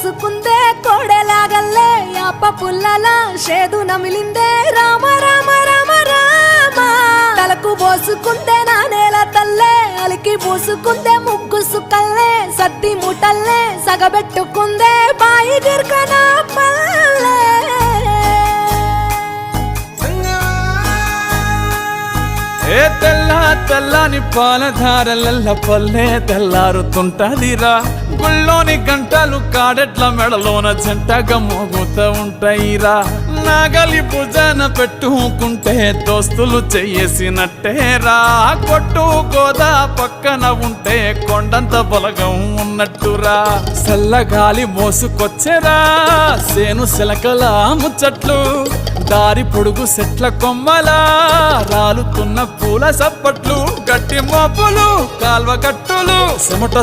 పోసుకుందే కోడెలాగల్లే యాప పుల్లలా షేదు నమిలిందే రామ రామ రామ రామ తలకు పోసుకుందే నా నేల తల్లే అలికి పూసుకుందే ముగ్గు సుక్కల్లే సత్తి ముటల్లే సగబెట్టుకుందే బాయి గిర్కన పల్లె ఏ తెల్ల తెల్లని పాలధారలల్ల పల్లె తెల్లారుతుంటదిరా గుళ్ళోని గంటలు కాడెట్ల మెడలోన జంటగా మోగుతూ ఉంటాయిరా నాగలి భుజాన పెట్టుకుంటే దోస్తులు చెయ్యేసినట్టేరా కొట్టు గోదా పక్కన ఉంటే కొండంత బలగం ఉన్నట్టురా చల్లగాలి మోసుకొచ్చెరా సేను శిలకల ముచ్చట్లు దారి పొడుగు సెట్ల కొమ్మలా రాలుతున్న పూల సప్పట్లు గట్టి మోపులు కాల్వ కట్టులు చెమట